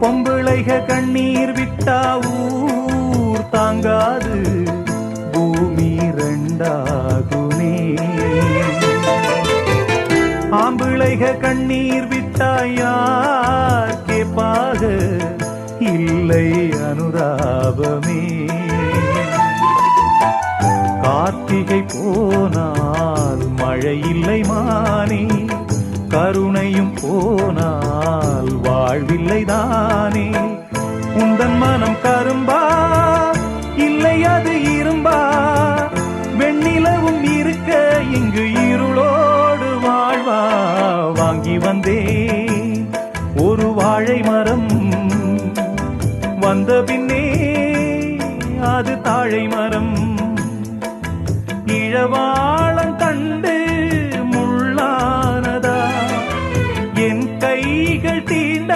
பொம்பிளைக கண்ணீர் விட்டா ஊர் தாங்காது, பூமி ரெண்டாகுமே. ஆம்பிளைக கண்ணீர் விட்டா யார் கேப்பாக, இல்லை அனுதாபமே. கார்த்திகை போனால் மழை இல்லை மானே, கருணையும் போனால் வாழ்வில்லை தானே. உந்தன் மனம் கரும்பா இல்லை அது இரும்பா, வெண்ணிலவும் இருக்க இங்கு இருளோடு வாழ்வா. வாங்கி வந்தேன் ஒரு வாழை மரம், வந்த பின்னே அது தாழை மரம். இழவா